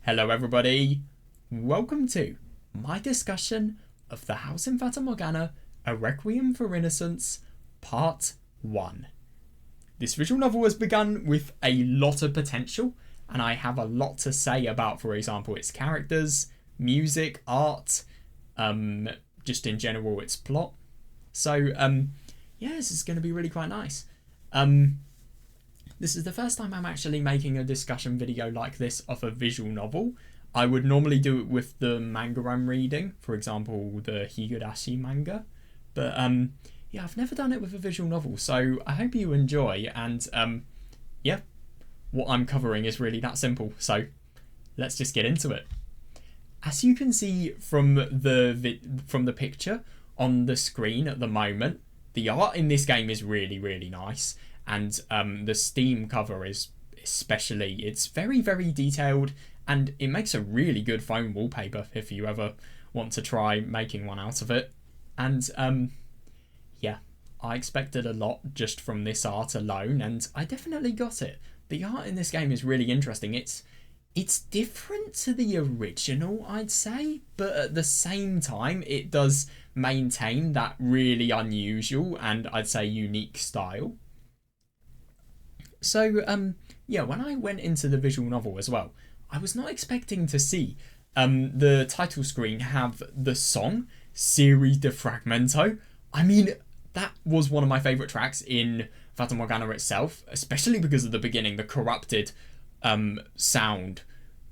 Hello everybody, welcome to my discussion of the House in Fata Morgana, A Requiem for Innocence, Part 1. This visual novel has begun with a lot of potential, and I have a lot to say about, for example, its characters, music, art, just in general its plot. So, yeah, this is going to be really quite nice. This is the first time I'm actually making a discussion video like this of a visual novel. I would normally do it with the manga I'm reading, for example, the Higurashi manga. But yeah, I've never done it with a visual novel, so I hope you enjoy. And yeah, what I'm covering is really that simple. So let's just get into it. As you can see from the picture on the screen at the moment, the art in this game is really, really nice. And the Steam cover is especially, it's very, very detailed, and it makes a really good phone wallpaper if you ever want to try making one out of it. And yeah, I expected a lot just from this art alone, and I definitely got it. The art in this game is really interesting. It's different to the original, I'd say, but at the same time it does maintain that really unusual and I'd say unique style. So, yeah, when I went into the visual novel as well, I was not expecting to see the title screen have the song Series de Fragmento. I mean, that was one of my favourite tracks in Fata Morgana itself, especially because of the beginning, the corrupted sound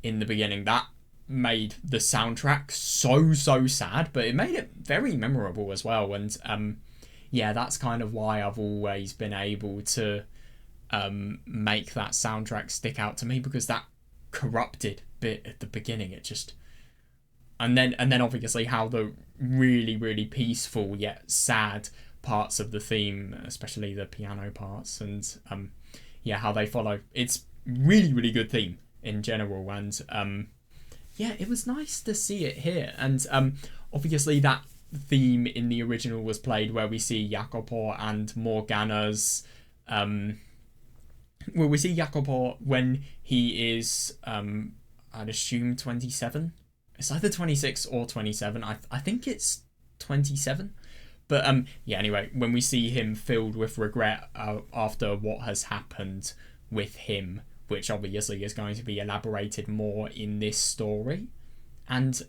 in the beginning. That made the soundtrack so sad, but it made it very memorable as well. And yeah, that's kind of why I've always been able to make that soundtrack stick out to me, because that corrupted bit at the beginning, it just, and then obviously how the really peaceful yet sad parts of the theme, especially the piano parts, and yeah, how they follow, it's really good theme in general. And yeah, it was nice to see it here. And obviously that theme in the original was played where we see Jacopo and Morgana's well, we see Jacopo when he is, I'd assume 27. It's either 26 or 27. I think it's 27. But yeah, anyway, when we see him filled with regret after what has happened with him, which obviously is going to be elaborated more in this story. And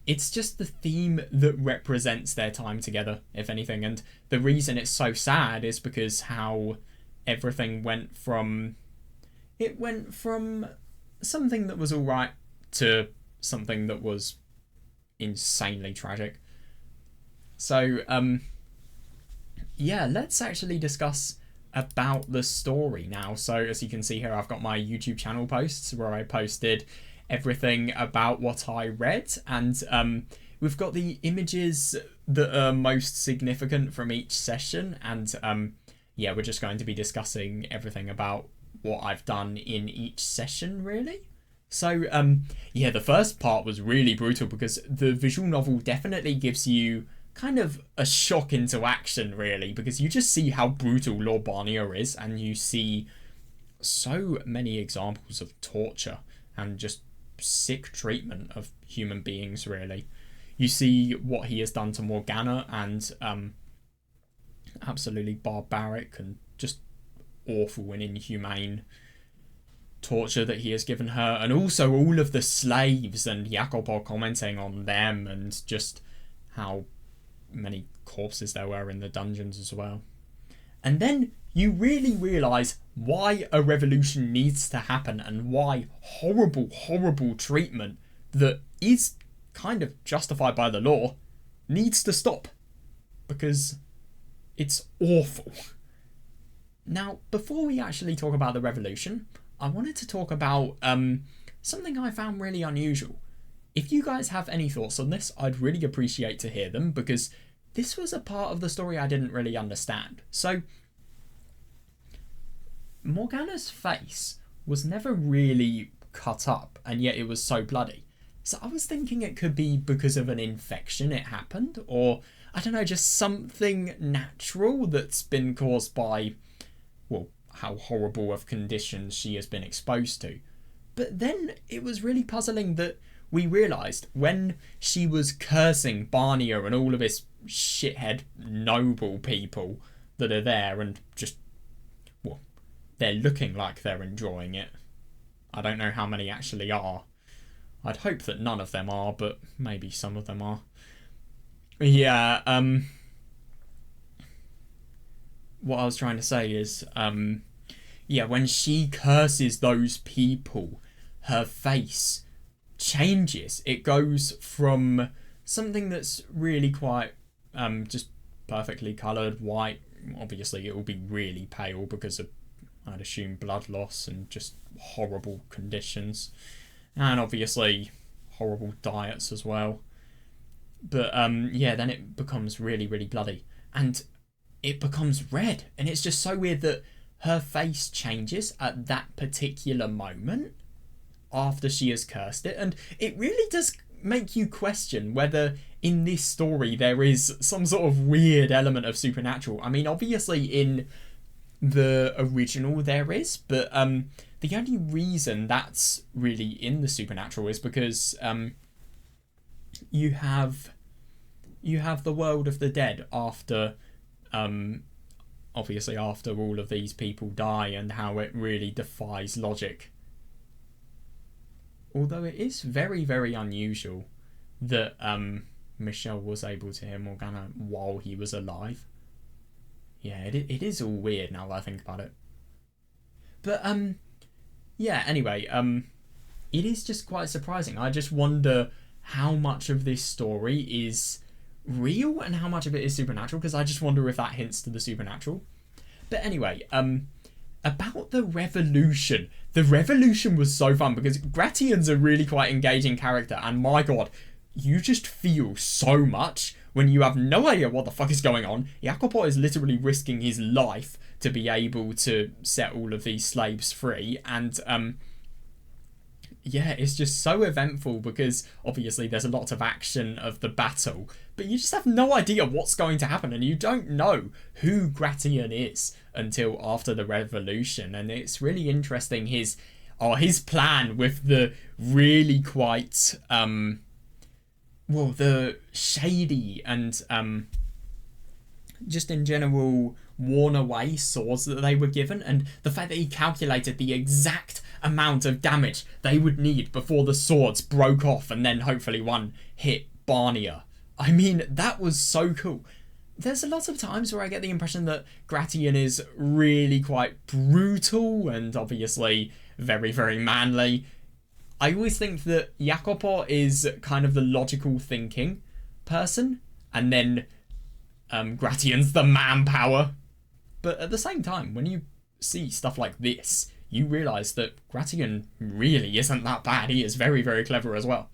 it's just the theme that represents their time together, if anything. And the reason it's so sad is because how everything went from something that was all right to something that was insanely tragic. So yeah, let's actually discuss about the story now. So as you can see here, I've got my YouTube channel posts where I posted everything about what I read, and we've got the images that are most significant from each session, and yeah, we're just going to be discussing everything about what I've done in each session, really. So, yeah, the first part was really brutal because the visual novel definitely gives you kind of a shock into action, really, because you just see how brutal Lord Barnier is, and you see so many examples of torture and just sick treatment of human beings, really. You see what he has done to Morgana, and absolutely barbaric and just awful and inhumane torture that he has given her, and also all of the slaves and Jacopo commenting on them, and just how many corpses there were in the dungeons as well. And then you really realise why a revolution needs to happen, and why horrible treatment that is kind of justified by the law needs to stop, because it's awful. Now, before we actually talk about the revolution, I wanted to talk about something I found really unusual. If you guys have any thoughts on this, I'd really appreciate to hear them, because this was a part of the story I didn't really understand. So, Morgana's face was never really cut up, and yet it was so bloody. So I was thinking it could be because of an infection it happened, or I don't know, just something natural that's been caused by, well, how horrible of conditions she has been exposed to. But then it was really puzzling that we realised when she was cursing Barnia and all of his shithead noble people that are there and just, well, they're looking like they're enjoying it. I don't know how many actually are. I'd hope that none of them are, but maybe some of them are. Yeah, what I was trying to say is, yeah, when she curses those people, her face changes. It goes from something that's really quite just perfectly coloured white. Obviously it will be really pale because of, I'd assume, blood loss and just horrible conditions, and obviously horrible diets as well. But yeah, then it becomes really, really bloody, and it becomes red, and it's just so weird that her face changes at that particular moment after she has cursed it. And it really does make you question whether in this story there is some sort of weird element of supernatural. I mean, obviously in the original there is, but the only reason that's really in the supernatural is because you have the world of the dead after obviously after all of these people die, and how it really defies logic. Although it is very, very unusual that Michelle was able to hear Morgana while he was alive. Yeah, it is all weird now that I think about it. But yeah, anyway, it is just quite surprising. I just wonder how much of this story is real and how much of it is supernatural, because I just wonder if that hints to the supernatural. But anyway, about the revolution. The revolution was so fun because Gratian's a really quite engaging character, and my god, you just feel so much when you have no idea what the fuck is going on. Jacopo is literally risking his life to be able to set all of these slaves free, and yeah, it's just so eventful because obviously there's a lot of action of the battle, but you just have no idea what's going to happen, and you don't know who Gratian is until after the revolution. And it's really interesting his plan with the really quite well, the shady and just in general worn away swords that they were given, and the fact that he calculated the exact amount of damage they would need before the swords broke off and then hopefully one hit Barnia. I mean, that was so cool. There's a lot of times where I get the impression that Gratian is really quite brutal and obviously very, very manly. I always think that Jacopo is kind of the logical thinking person, and then Gratian's the manpower. But at the same time, when you see stuff like this, you realise that Gratian really isn't that bad. He is very, very clever as well.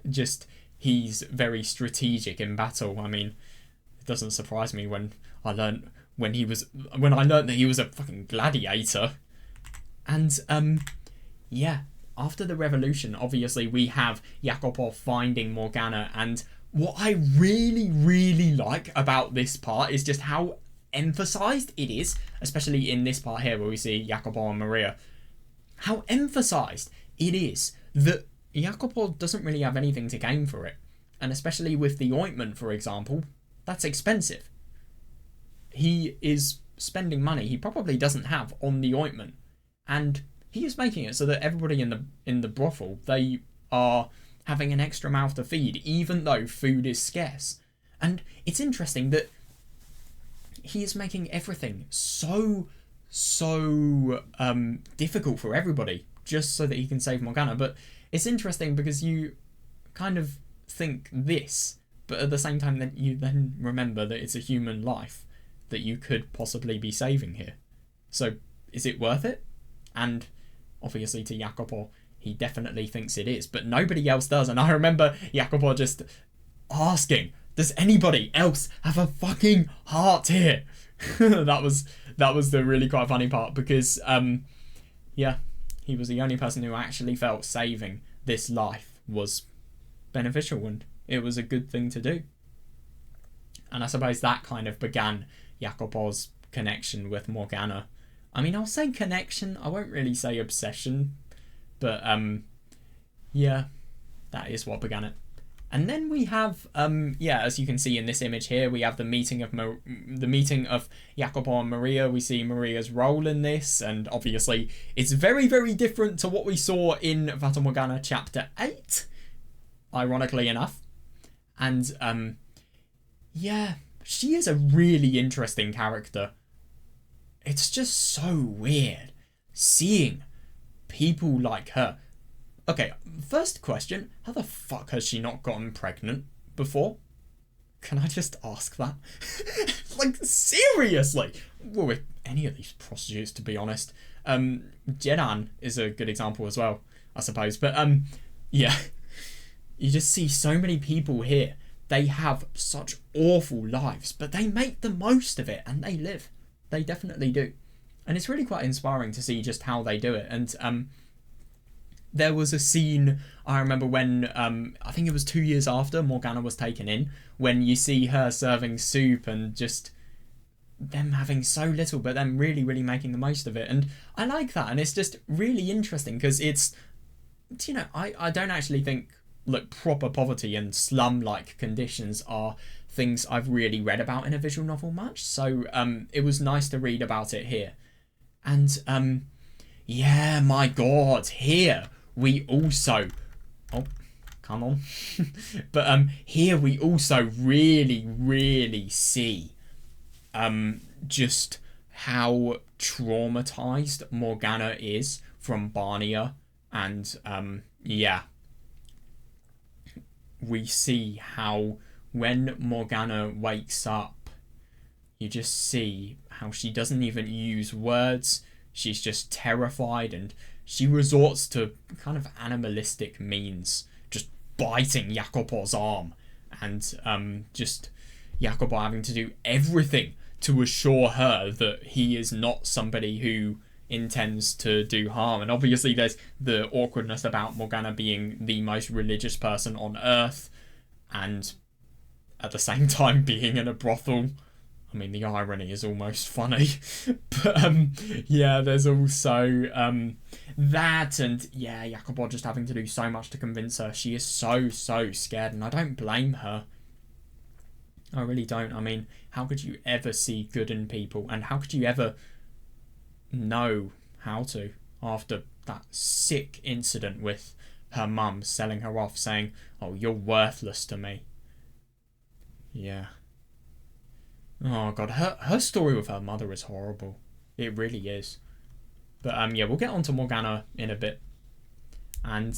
Just, he's very strategic in battle. I mean, it doesn't surprise me when I learned that he was a fucking gladiator. And yeah, after the revolution, obviously we have Jacopo finding Morgana, and what I really, really like about this part is just how emphasised it is, especially in this part here where we see Jacopo and Maria, how emphasised it is that Jacopo doesn't really have anything to gain for it. And especially with the ointment, for example, that's expensive. He is spending money he probably doesn't have on the ointment, and he is making it so that everybody in the brothel, they are having an extra mouth to feed, even though food is scarce. And it's interesting that he is making everything so difficult for everybody just so that he can save Morgana. But it's interesting because you kind of think this, but at the same time then you then remember that it's a human life that you could possibly be saving here. So is it worth it? And obviously to Jacopo, he definitely thinks it is, but nobody else does. And I remember Jacopo just asking, does anybody else have a fucking heart here? that was the really quite funny part, because yeah, he was the only person who actually felt saving this life was beneficial, and it was a good thing to do. And I suppose that kind of began Jacopo's connection with Morgana. I mean, I'll say connection, I won't really say obsession, But yeah, that is what began it. And then we have, as you can see in this image here, we have the meeting of Jacopo and Maria. We see Maria's role in this, and obviously it's very, very different to what we saw in Fata Morgana Chapter 8, ironically enough. And, she is a really interesting character. It's just so weird seeing people like her. Okay, first question, how the fuck has she not gotten pregnant before? Can I just ask that? Like, seriously? Well, with any of these prostitutes, to be honest. Jenan is a good example as well, I suppose. But, yeah. You just see so many people here. They have such awful lives, but they make the most of it, and they live. They definitely do. And it's really quite inspiring to see just how they do it. And, there was a scene, I remember when, I think it was 2 years after Morgana was taken in, when you see her serving soup and just them having so little, but them really, really making the most of it. And I like that. And it's just really interesting because it's, you know, I don't actually think, look, proper poverty and slum-like conditions are things I've really read about in a visual novel much. So it was nice to read about it here. And, yeah, my God, here we also, oh, come on, but here we also really, really see just how traumatized Morgana is from Barnia, and we see how when Morgana wakes up, you just see how she doesn't even use words. She's just terrified, and she resorts to kind of animalistic means, just biting Jacopo's arm, and just Jacopo having to do everything to assure her that he is not somebody who intends to do harm. And obviously there's the awkwardness about Morgana being the most religious person on Earth, and at the same time being in a brothel. I mean, the irony is almost funny. But, there's also that, and, Jacopo just having to do so much to convince her. She is so, so scared, and I don't blame her. I really don't. I mean, how could you ever see good in people, and how could you ever know how to after that sick incident with her mum selling her off, saying, "Oh, you're worthless to me." Yeah. Oh god, her story with her mother is horrible. It really is. But we'll get on to Morgana in a bit. And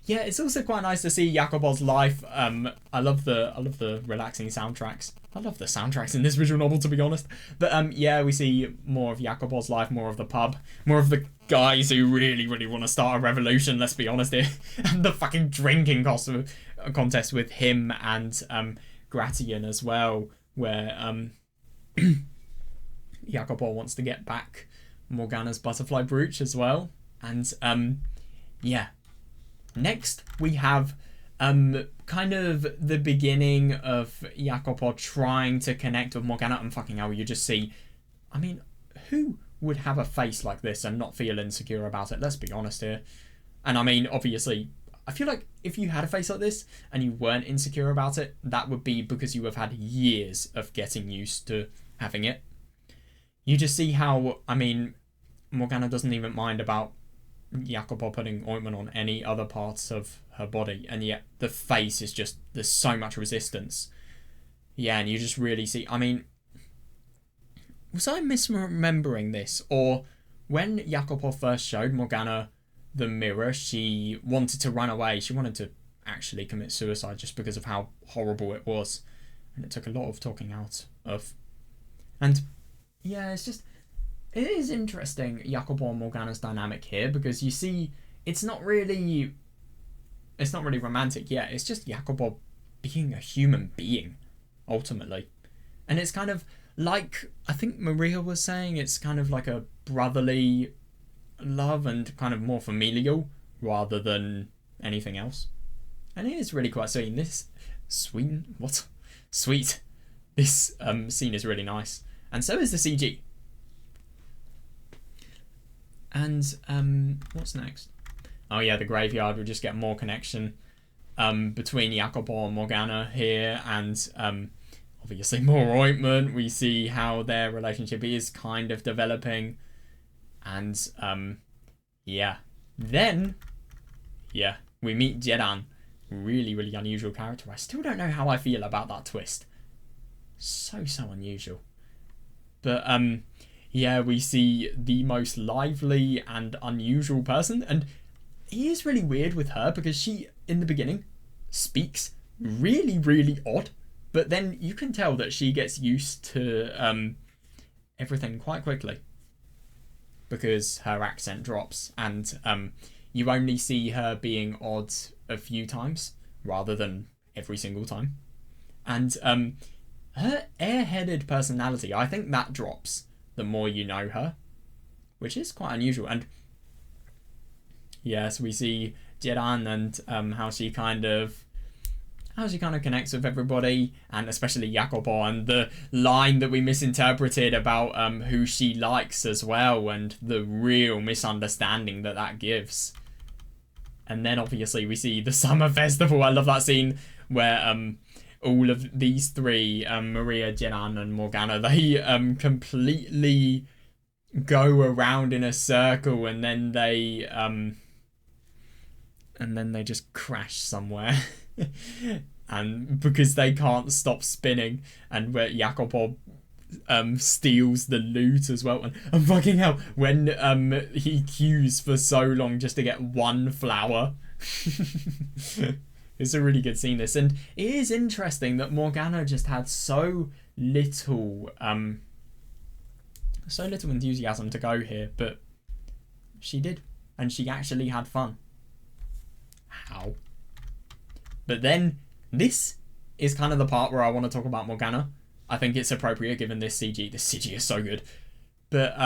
it's also quite nice to see Jacopo's life. I love the relaxing soundtracks. I love the soundtracks in this visual novel, to be honest. But we see more of Jacopo's life, more of the pub, more of the guys who really, really want to start a revolution, let's be honest here. And the fucking drinking contest with him and Gratian as well, where Jacopo wants to get back Morgana's butterfly brooch as well. And next we have kind of the beginning of Jacopo trying to connect with Morgana, and fucking hell, you just see, I mean, who would have a face like this and not feel insecure about it? Let's be honest here. And I mean, obviously, I feel like if you had a face like this and you weren't insecure about it, that would be because you have had years of getting used to having it. You just see how, I mean, Morgana doesn't even mind about Jacopo putting ointment on any other parts of her body, and yet the face is just, there's so much resistance. Yeah, and you just really see, I mean, was I misremembering this? Or when Jacopo first showed Morgana the mirror, she wanted to run away. She wanted to actually commit suicide just because of how horrible it was. And it took a lot of talking out of. And it's just, it is interesting, Jacopo and Morgana's dynamic here, because you see, it's not really romantic yet. It's just Jacopo being a human being, ultimately. And it's kind of like, I think Maria was saying, it's kind of like a brotherly love and kind of more familial rather than anything else. And it is really quite sweet. This sweet. This scene is really nice, and so is the CG. And what's next? Oh yeah, the graveyard. We just get more connection between Jacopo and Morgana here, and obviously more ointment. We see how their relationship is kind of developing, and yeah. Then, yeah, we meet Jedan. Really, really unusual character. I still don't know how I feel about that twist. So unusual. But yeah, we see the most lively and unusual person, and he is really weird with her because she, in the beginning, speaks really, really odd, but then you can tell that she gets used to everything quite quickly because her accent drops, and you only see her being odd a few times rather than every single time. And her airheaded personality, I think that drops the more you know her, which is quite unusual. And yes, we see Jiran and how she kind of connects with everybody, and especially Jacopo, and the line that we misinterpreted about who she likes as well, and the real misunderstanding that gives. And then obviously we see the summer festival. I love that scene where all of these three, Maria, Jiran, and Morgana, they completely go around in a circle, and then they just crash somewhere. And because they can't stop spinning, and where Jacopo steals the loot as well, and fucking hell, when he queues for so long just to get one flower. It's a really good scene, this, and it is interesting that Morgana just had so little enthusiasm to go here, but she did, and she actually had fun. How? But then this is kind of the part where I want to talk about Morgana. I think it's appropriate given this CG. This CG is so good. But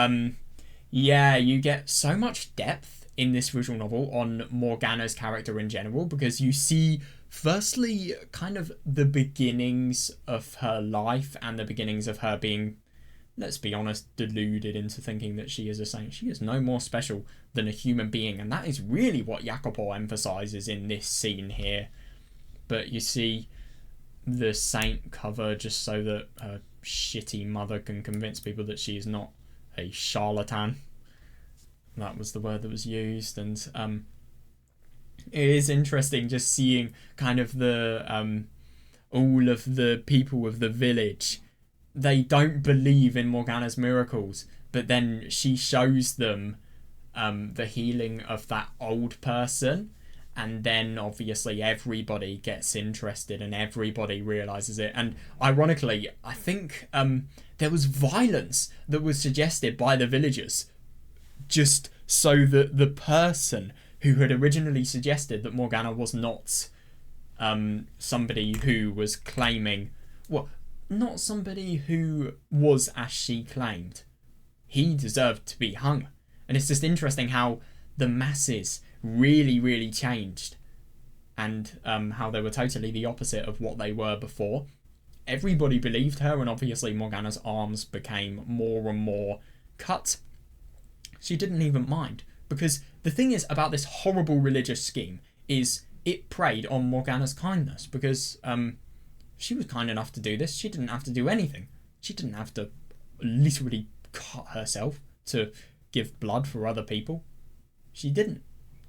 yeah, you get so much depth in this visual novel on Morgana's character in general, because you see firstly kind of the beginnings of her life and the beginnings of her being, let's be honest, deluded into thinking that she is a saint. She is no more special than a human being, and that is really what Jacopo emphasizes in this scene here. But you see the saint cover just so that her shitty mother can convince people that she is not a charlatan. That was the word that was used, and it is interesting just seeing kind of the all of the people of the village. They don't believe in Morgana's miracles, but then she shows them the healing of that old person, and then obviously everybody gets interested and everybody realizes it. And ironically, I think there was violence that was suggested by the villagers just so that the person who had originally suggested that Morgana was not somebody who was claiming, well, not somebody who was as she claimed, he deserved to be hung. And it's just interesting how the masses really, really changed, and how they were totally the opposite of what they were before. Everybody believed her, and obviously Morgana's arms became more and more cut. She didn't even mind, because the thing is about this horrible religious scheme is it preyed on Morgana's kindness, because she was kind enough to do this. She didn't have to do anything. She didn't have to literally cut herself to give blood for other people. She didn't.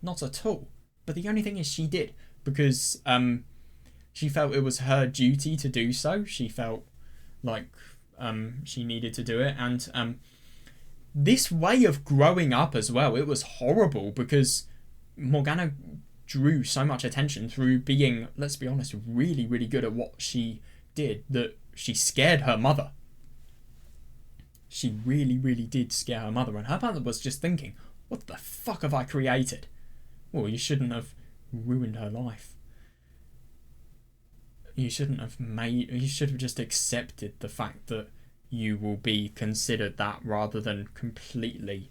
Not at all. But the only thing is she did, because she felt it was her duty to do so. She felt like she needed to do it. And this way of growing up as well, it was horrible, because Morgana drew so much attention through being, let's be honest, really, really good at what she did, that she scared her mother. She really, really did scare her mother, and her mother was just thinking, what the fuck have I created? Well, you shouldn't have ruined her life. You should have just accepted the fact that you will be considered that, rather than completely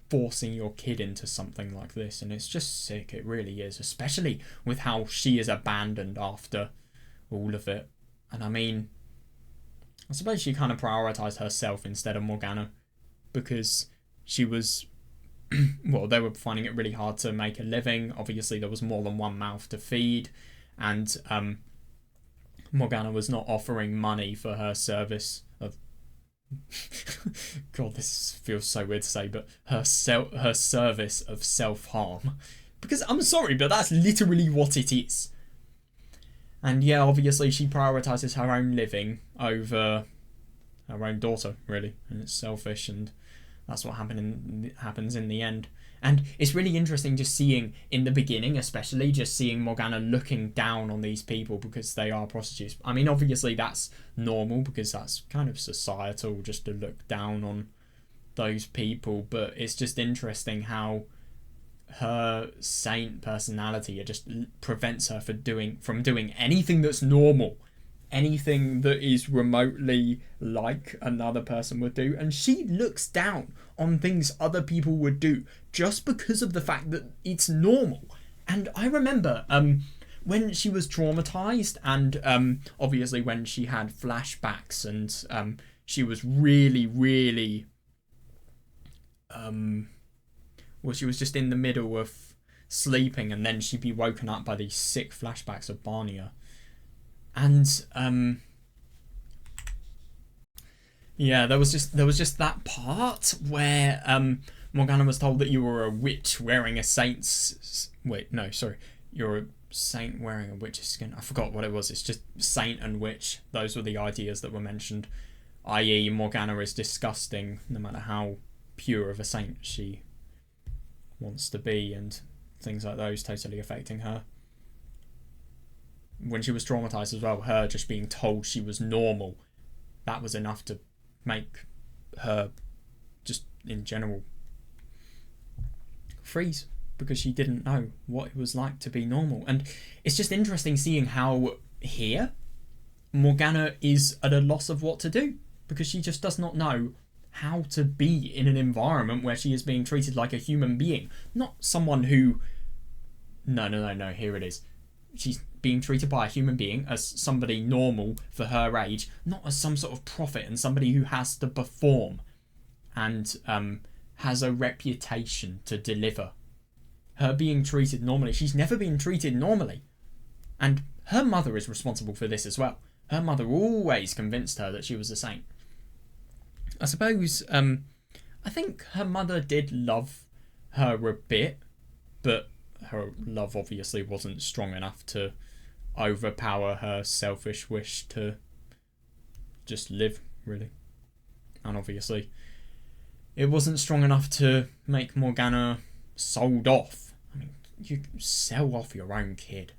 forcing your kid into something like this. And it's just sick, it really is, especially with how she is abandoned after all of it. And I mean, I suppose she kind of prioritised herself instead of Morgana, because she was well, they were finding it really hard to make a living. Obviously, there was more than one mouth to feed, and Morgana was not offering money for her service of. God, this feels so weird to say, but her service of self-harm, because I'm sorry, but that's literally what it is. And yeah, obviously she prioritizes her own living over her own daughter, really, and it's selfish, and that's what happens in the end. And it's really interesting just seeing, in the beginning especially, just seeing Morgana looking down on these people because they are prostitutes. I mean, obviously that's normal because that's kind of societal, just to look down on those people, but it's just interesting how her saint personality just prevents her from doing anything that's normal, anything that is remotely like another person would do, and she looks down on things other people would do just because of the fact that it's normal. And I remember when she was traumatized, and obviously when she had flashbacks, and she was really well, she was just in the middle of sleeping, and then she'd be woken up by these sick flashbacks of Barnia. And yeah, there was just that part where Morgana was told that you were a witch wearing a saint's. Wait, no, sorry, you're a saint wearing a witch's skin. I forgot what it was. It's just saint and witch. Those were the ideas that were mentioned. I.e., Morgana is disgusting, no matter how pure of a saint she wants to be, and things like those totally affecting her. When she was traumatized as well, her just being told she was normal, that was enough to make her just in general freeze, because she didn't know what it was like to be normal. And it's just interesting seeing how here Morgana is at a loss of what to do, because she just does not know how to be in an environment where she is being treated like a human being, not someone who no, here it is. She's being treated by a human being as somebody normal for her age, not as some sort of prophet and somebody who has to perform and has a reputation to deliver. Her being treated normally, she's never been treated normally. And her mother is responsible for this as well. Her mother always convinced her that she was a saint. I suppose, I think her mother did love her a bit, but her love obviously wasn't strong enough to overpower her selfish wish to just live, really. And obviously it wasn't strong enough to make Morgana sold off. I mean, you sell off your own kid.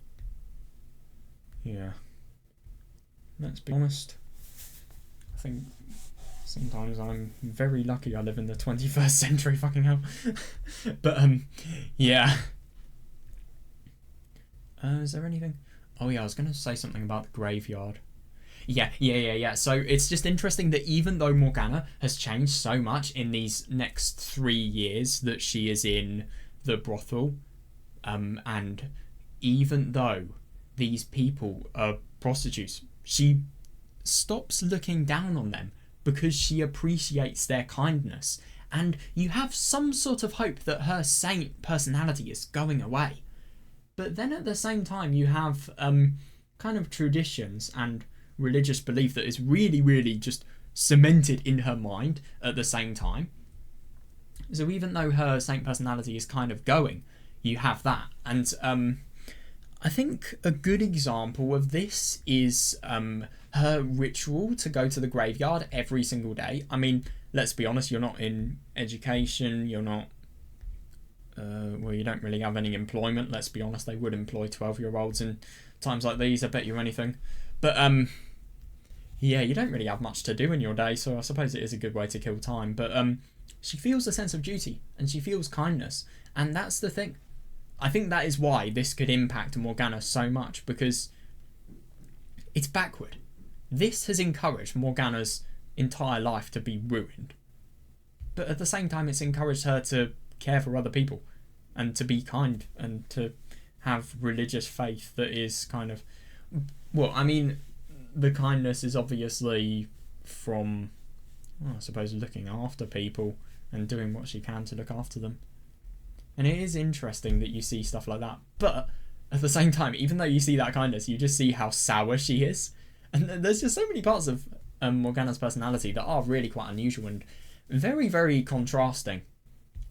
Yeah. Let's be honest. I think sometimes I'm very lucky I live in the 21st century, fucking hell. But, yeah. Is there anything? Oh yeah, I was going to say something about the graveyard. Yeah. So it's just interesting that even though Morgana has changed so much in these next 3 years that she is in the brothel, and even though these people are prostitutes, she stops looking down on them because she appreciates their kindness. And you have some sort of hope that her saint personality is going away. But then at the same time, you have kind of traditions and religious belief that is really just cemented in her mind at the same time. So even though her saint personality is kind of going, you have that. And I think a good example of this is her ritual to go to the graveyard every single day. I mean, let's be honest, you're not in education, you're not well, you don't really have any employment. Let's be honest, they would employ 12-year-olds in times like these, I bet you anything. But yeah, you don't really have much to do in your day, so I suppose it is a good way to kill time. But she feels a sense of duty and she feels kindness, and that's the thing. I think that is why this could impact Morgana so much, because it's backward. This has encouraged Morgana's entire life to be ruined, but at the same time it's encouraged her to care for other people and to be kind and to have religious faith that is kind of, well, I mean, the kindness is obviously from, well, I suppose, looking after people and doing what she can to look after them. And it is interesting that you see stuff like that. But at the same time, even though you see that kindness, you just see how sour she is. And there's just so many parts of Morgana's personality that are really quite unusual and very, very contrasting.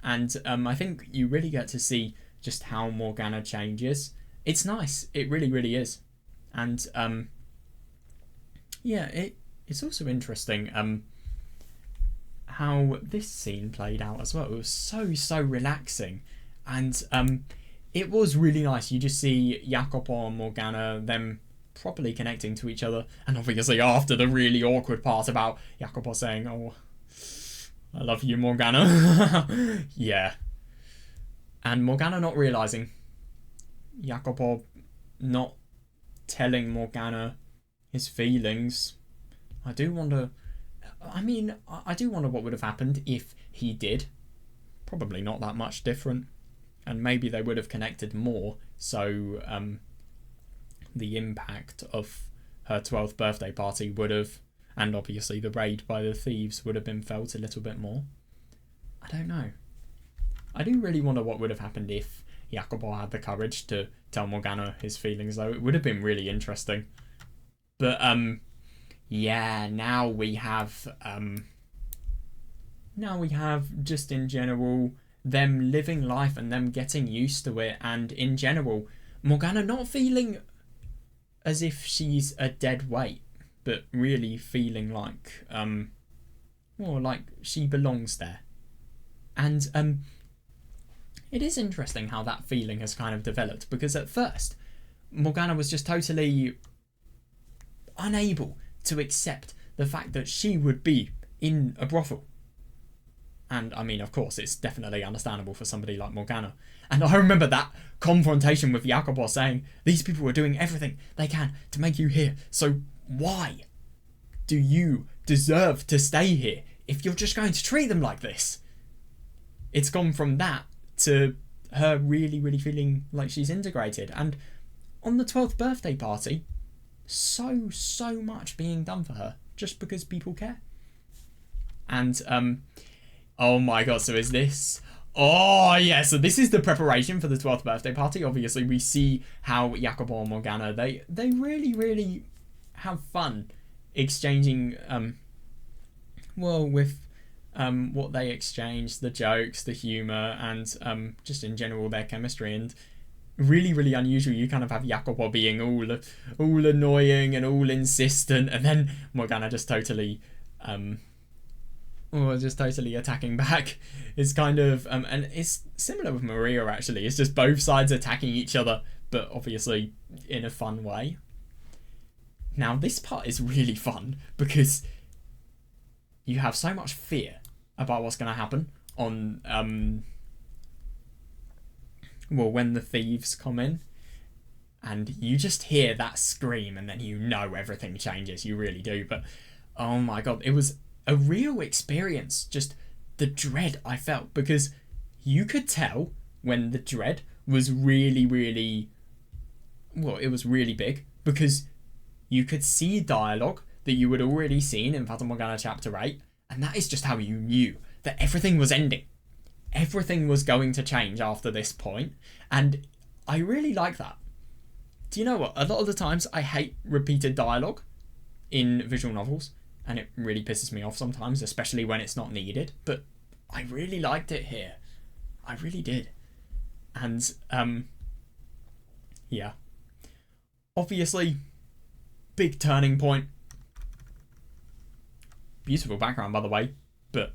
And I think you really get to see just how Morgana changes. It's nice. It really, really is. And yeah, it's also interesting how this scene played out as well. It was so relaxing. And it was really nice. You just see Jacopo and Morgana, them properly connecting to each other. And obviously after the really awkward part about Jacopo saying, "Oh, I love you, Morgana." Yeah. And Morgana not realising. Jacopo not telling Morgana his feelings. I do wonder what would have happened if he did. Probably not that much different. And maybe they would have connected more. So the impact of her 12th birthday party would have, and obviously the raid by the thieves would have been felt a little bit more. I don't know. I do really wonder what would have happened if Jacopo had the courage to tell Morgana his feelings, though. It would have been really interesting. But yeah, now we have just in general them living life and them getting used to it, and in general Morgana not feeling as if she's a dead weight, but really feeling like like she belongs there. And it is interesting how that feeling has kind of developed, because at first Morgana was just totally unable to accept the fact that she would be in a brothel. And I mean, of course, it's definitely understandable for somebody like Morgana. And I remember that confrontation with Jacopo saying, "These people are doing everything they can to make you here. So why do you deserve to stay here if you're just going to treat them like this?" It's gone from that to her really, really feeling like she's integrated. And on the 12th birthday party, so much being done for her just because people care. And oh my god, so is this... Oh yeah, so this is the preparation for the 12th birthday party. Obviously we see how Jacopo and Morgana, they really, really have fun exchanging with what they exchange, the jokes, the humour, and just in general their chemistry. And really, really unusual, you kind of have Jacopo being all annoying and all insistent, and then Morgana just totally attacking back. It's kind of and it's similar with Maria actually. It's just both sides attacking each other, but obviously in a fun way. Now this part is really fun because you have so much fear about what's going to happen on when the thieves come in, and you just hear that scream and then you know everything changes. You really do. But oh my god, it was a real experience, just the dread I felt, because you could tell when the dread was really, really, it was really big, because you could see dialogue that you had already seen in Fata Morgana chapter 8, and that is just how you knew that everything was ending. Everything was going to change after this point, and I really like that. Do you know what? A lot of the times I hate repeated dialogue in visual novels, and it really pisses me off sometimes, especially when it's not needed, but I really liked it here. I really did. And yeah, obviously big turning point. Beautiful background, by the way, but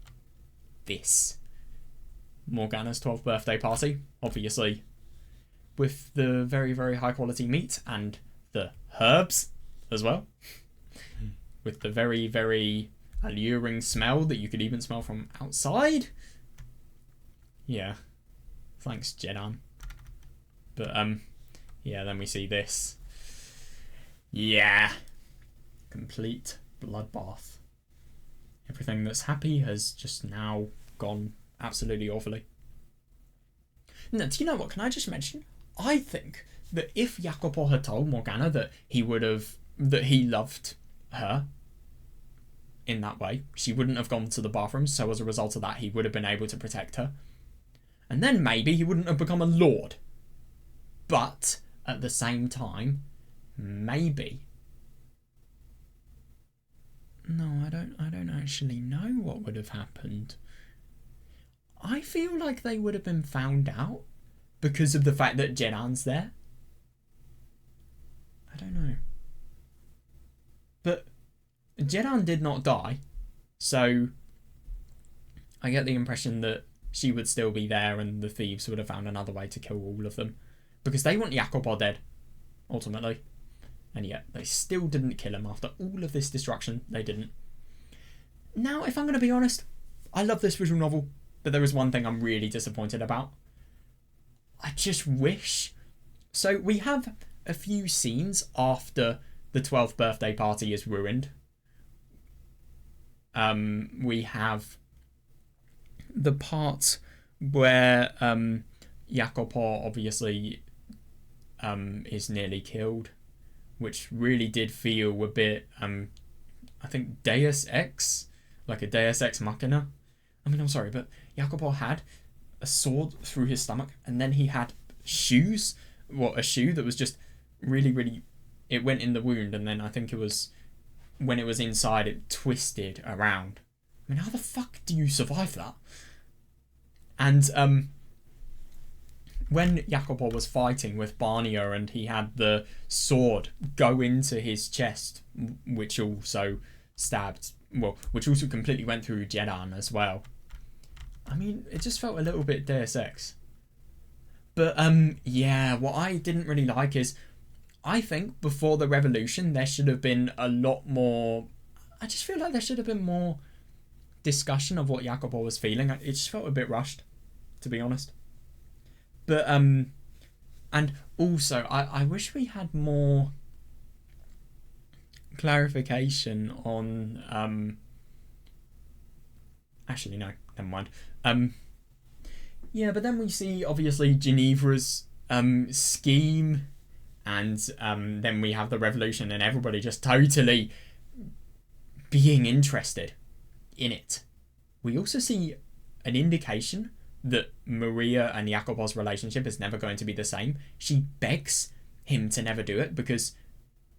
this Morgana's 12th birthday party, obviously with the very, very high quality meat and the herbs as well, with the very, very alluring smell that you could even smell from outside. Yeah, thanks Jedan. But yeah, then we see this. Yeah, complete bloodbath. Everything that's happy has just now gone absolutely awfully. Now, do you know what? Can I just mention? I think that if Jacopo had told Morgana that he loved her in that way, she wouldn't have gone to the bathroom. So as a result of that, he would have been able to protect her. And then maybe he wouldn't have become a lord. But at the same time, maybe. No, I don't actually know what would have happened. I feel like they would have been found out because of the fact that Jedhan's there. I don't know. But Jedhan did not die, so I get the impression that she would still be there and the thieves would have found another way to kill all of them. Because they want Jakobor dead, ultimately. And yet, they still didn't kill him after all of this destruction. They didn't. Now, if I'm going to be honest, I love this visual novel, but there is one thing I'm really disappointed about. I just wish... So, we have a few scenes after the 12th birthday party is ruined. We have the part where Jakobor obviously is nearly killed, which really did feel a bit, I think, Deus Ex, like a Deus Ex Machina. I mean, I'm sorry, but Jakobor had a sword through his stomach, and then he had shoes, a shoe that was just really, really, it went in the wound, and then I think it was, when it was inside, it twisted around. I mean, how the fuck do you survive that? And when Jakobor was fighting with Barnia and he had the sword go into his chest, which also which also completely went through Jedhan as well. I mean, it just felt a little bit Deus Ex. But yeah, what I didn't really like is, I think before the revolution there should have been a lot more. I just feel like there should have been more discussion of what Jakobor was feeling. It just felt a bit rushed, to be honest. But and also I wish we had more clarification on actually no, never mind. Yeah, but then we see obviously Geneva's scheme, and then we have the revolution and everybody just totally being interested in it. We also see an indication that Maria and Jakobor's relationship is never going to be the same. She begs him to never do it because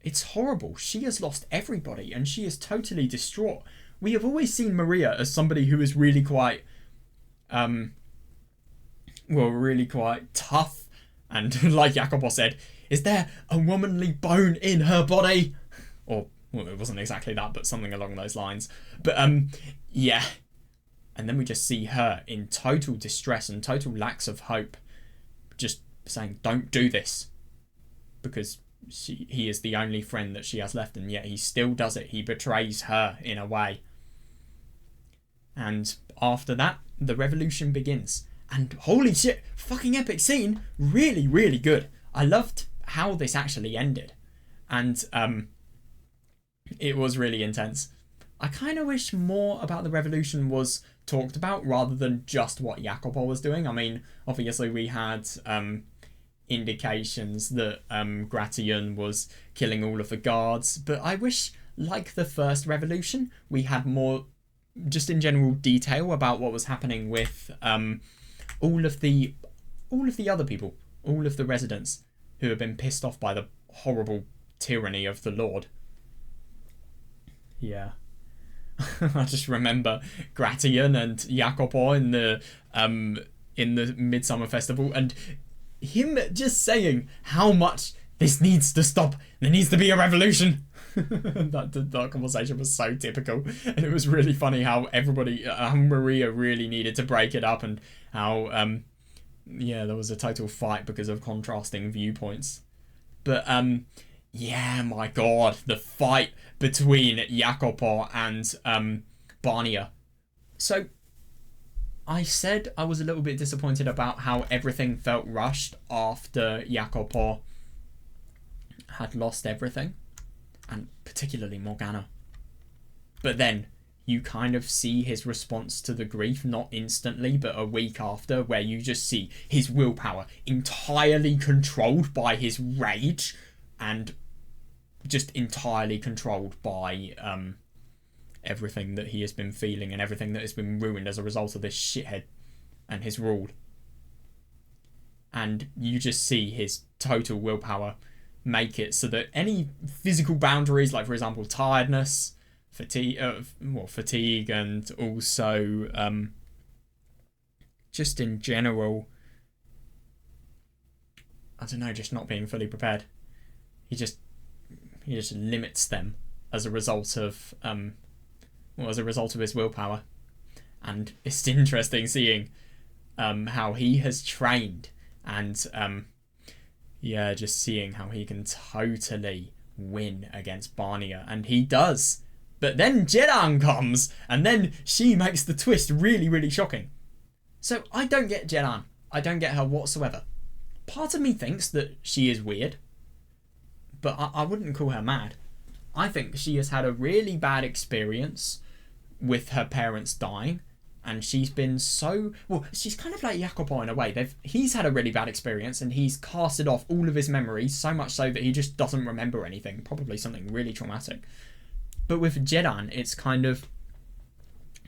it's horrible. She has lost everybody and she is totally distraught. We have always seen Maria as somebody who is really quite really quite tough, and like Jakobor said, is there a womanly bone in her body? Or, well, it wasn't exactly that, but something along those lines. But yeah. And then we just see her in total distress and total lacks of hope, just saying, don't do this. Because he is the only friend that she has left, and yet he still does it. He betrays her in a way. And after that, the revolution begins. And holy shit, fucking epic scene. Really, really good. I loved how this actually ended. And it was really intense. I kind of wish more about the revolution was talked about rather than just what Jakobor was doing. I mean, obviously we had indications that Gratian was killing all of the guards, but I wish, like the first revolution, we had more, just in general, detail about what was happening with all of the other people, all of the residents who have been pissed off by the horrible tyranny of the Lord. Yeah. I just remember Gratian and Jakobor in the Midsummer Festival, and him just saying how much this needs to stop. There needs to be a revolution. that conversation was so typical, and it was really funny how everybody, Maria really needed to break it up, and how yeah, there was a total fight because of contrasting viewpoints. But yeah, my god, the fight between Jakobor and Barnia. So, I said I was a little bit disappointed about how everything felt rushed after Jakobor had lost everything, and particularly Morgana. But then, you kind of see his response to the grief, not instantly, but a week after, where you just see his willpower entirely controlled by his rage, and just entirely controlled by everything that he has been feeling and everything that has been ruined as a result of this shithead and his rule. and you just see his total willpower make it so that any physical boundaries, like for example tiredness, fatigue, and also just in general, I don't know, just not being fully prepared. He just limits them as a result of his willpower. And it's interesting seeing how he has trained, and just seeing how he can totally win against Barnier, and he does. But then Jedan comes, and then she makes the twist really, really shocking. So I don't get Jedan. I don't get her whatsoever. Part of me thinks that she is weird, but I wouldn't call her mad. I think she has had a really bad experience with her parents dying, and she's been so... Well, she's kind of like Jacopo in a way. He's had a really bad experience, and he's casted off all of his memories, so much so that he just doesn't remember anything. Probably something really traumatic. But with Jedan, it's kind of...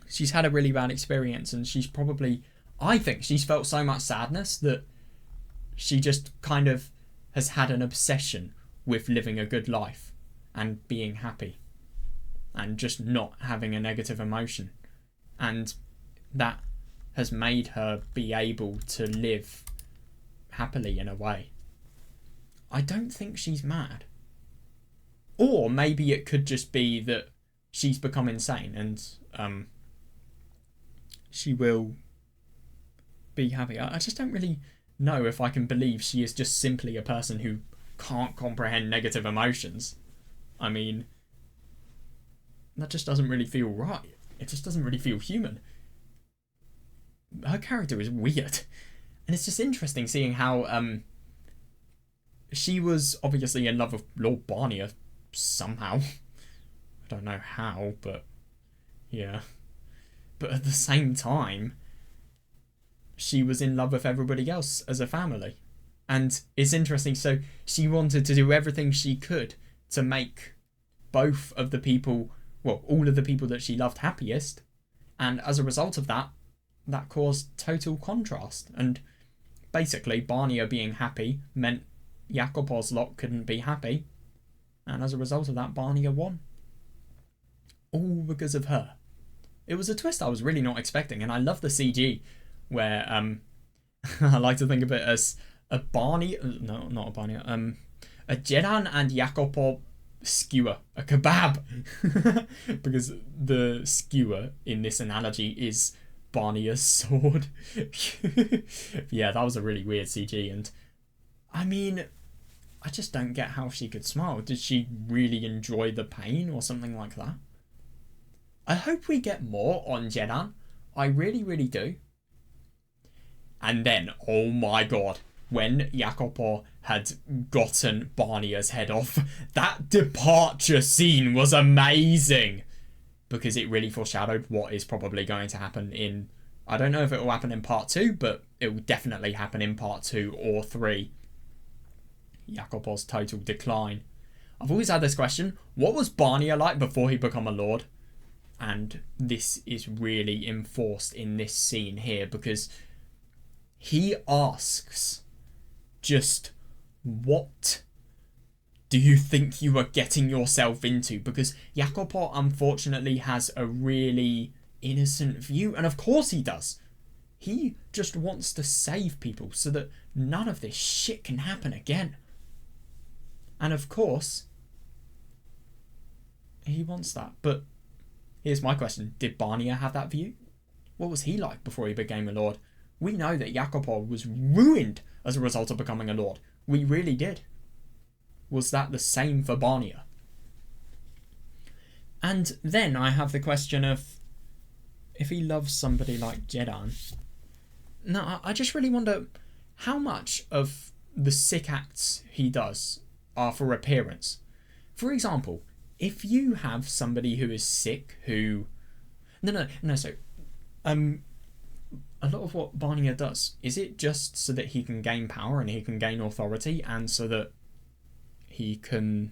She's had a really bad experience, and she's probably... I think she's felt so much sadness that she just kind of has had an obsession with living a good life and being happy and just not having a negative emotion. And that has made her be able to live happily in a way. I don't think she's mad. Or maybe it could just be that she's become insane and she will be happy. I just don't really know if I can believe she is just simply a person who can't comprehend negative emotions. I mean, that just doesn't really feel right. It just doesn't really feel human. Her character is weird. And it's just interesting seeing how she was obviously in love with Lord Barnier somehow. I don't know how, but yeah. But at the same time, she was in love with everybody else as a family. And it's interesting, so she wanted to do everything she could to make both of the people, well, all of the people that she loved happiest. And as a result of that, that caused total contrast. And basically, Barnier being happy meant Jacopo's lot couldn't be happy. And as a result of that, Barnier won. All because of her. It was a twist I was really not expecting, and I love the CG, where I like to think of it as a Jedan and Jacopo skewer, a kebab, because the skewer in this analogy is Barnier's sword. Yeah, that was a really weird CG, and I mean, I just don't get how she could smile. Did she really enjoy the pain or something like that? I hope we get more on Jedan. I really, really do. And then, oh my god, when Jacopo had gotten Barnier's head off, that departure scene was amazing. Because it really foreshadowed what is probably going to happen in... I don't know if it will happen in part 2, but it will definitely happen in part 2 or 3. Jacopo's total decline. I've always had this question. What was Barnier like before he became a lord? And this is really enforced in this scene here, because he asks just, what do you think you are getting yourself into? Because Jacopo unfortunately has a really innocent view, and of course he does. He just wants to save people so that none of this shit can happen again. And of course, he wants that. But here's my question. Did Barnier have that view? What was he like before he became a lord? We know that Jacopo was ruined as a result of becoming a lord. We really did. Was that the same for Barnier? And then I have the question of, if he loves somebody like Jedan... Now, I just really wonder how much of the sick acts he does are for appearance. For example, if you have somebody who is sick who... So, a lot of what Barnier does, is it just so that he can gain power and he can gain authority, and so that he can,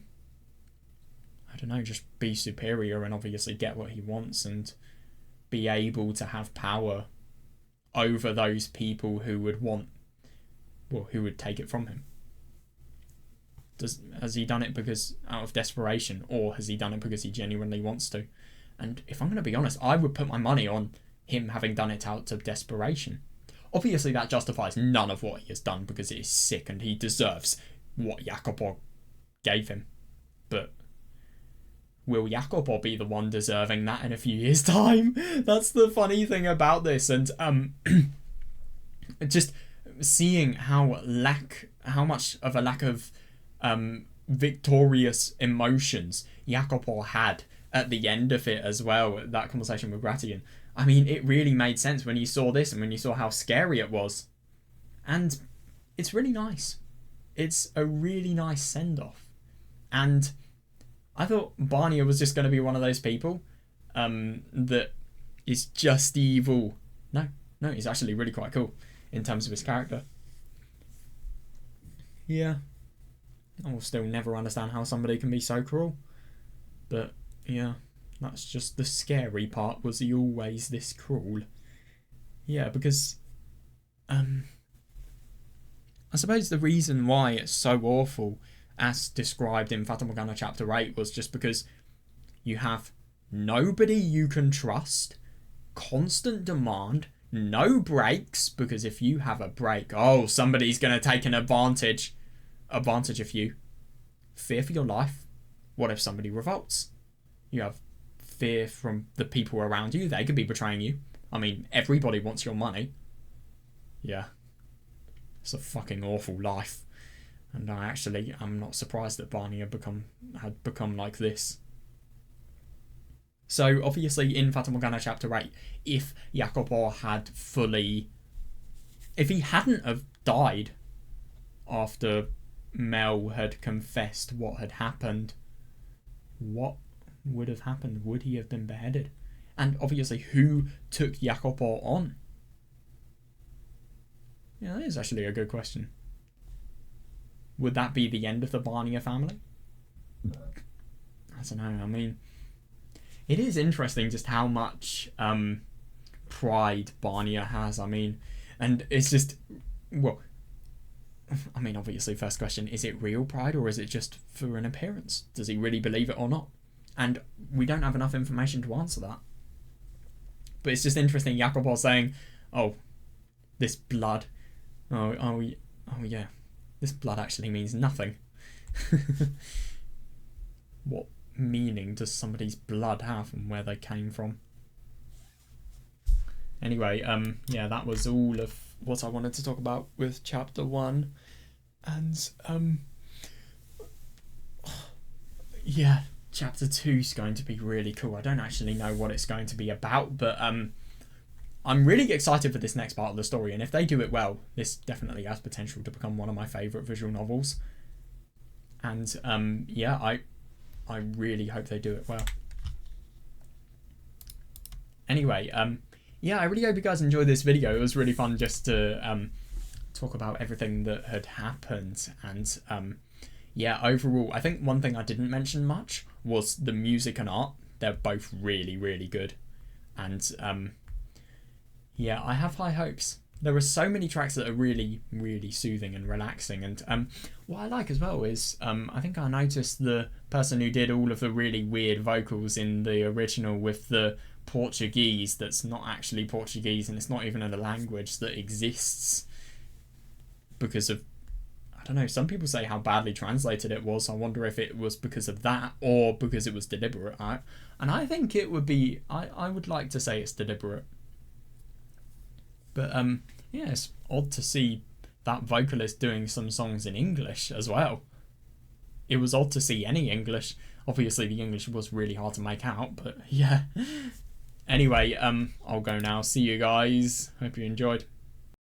I don't know, just be superior and obviously get what he wants and be able to have power over those people who would want Well, who would take it from him? Has he done it because out of desperation, or has he done it because he genuinely wants to? And if I'm going to be honest, I would put my money on him having done it out of desperation. Obviously, that justifies none of what he has done because it is sick and he deserves what Jacopo gave him. But will Jacopo be the one deserving that in a few years' time? That's the funny thing about this. And just seeing how much of a lack of victorious emotions Jacopo had at the end of it as well, that conversation with Gratian. I mean, it really made sense when you saw this and when you saw how scary it was. And it's really nice. It's a really nice send-off. And I thought Barnia was just going to be one of those people that is just evil. No, he's actually really quite cool in terms of his character. Yeah. I will still never understand how somebody can be so cruel. But, yeah, that's just the scary part. Was he always this cruel? Yeah, because I suppose the reason why it's so awful, as described in Fata Morgana Chapter 8, was just because you have nobody you can trust, constant demand, no breaks, because if you have a break, somebody's going to take an advantage of you. Fear for your life. What if somebody revolts? You have fear from the people around you. They could be betraying you. I mean, everybody wants your money. Yeah. It's a fucking awful life. And I'm not surprised that Barney had become like this. So, obviously, in Fata Morgana Chapter 8, if Jacopo had if he hadn't have died after Mel had confessed what had happened, what would have happened? Would he have been beheaded? And obviously, who took Jacopo on? Yeah, that is actually a good question. Would that be the end of the Barnia family? I don't know. I mean, it is interesting just how much pride Barnia has. I mean, and it's just, well, I mean, obviously, first question, is it real pride or is it just for an appearance? Does he really believe it or not? And we don't have enough information to answer that. But it's just interesting, Jacopo saying, this blood, yeah, this blood actually means nothing. What meaning does somebody's blood have and where they came from? Anyway, yeah, that was all of what I wanted to talk about with Chapter 1. And, yeah, Chapter 2 is going to be really cool. I don't actually know what it's going to be about, but I'm really excited for this next part of the story, and if they do it well, this definitely has potential to become one of my favourite visual novels. And, yeah, I really hope they do it well. Anyway, yeah, I really hope you guys enjoyed this video. It was really fun just to talk about everything that had happened. And yeah, overall, I think one thing I didn't mention much was the music and art. They're both really, really good. And yeah, I have high hopes. There are so many tracks that are really, really soothing and relaxing. And what I like as well is, I think I noticed the person who did all of the really weird vocals in the original with the Portuguese that's not actually Portuguese, and it's not even in a language that exists because of, I don't know, some people say how badly translated it was. I wonder if it was because of that or because it was deliberate. And I think it would be, I would like to say it's deliberate. But yeah, it's odd to see that vocalist doing some songs in English as well. It was odd to see any English. Obviously the English was really hard to make out, but yeah. Anyway, I'll go now. See you guys. Hope you enjoyed.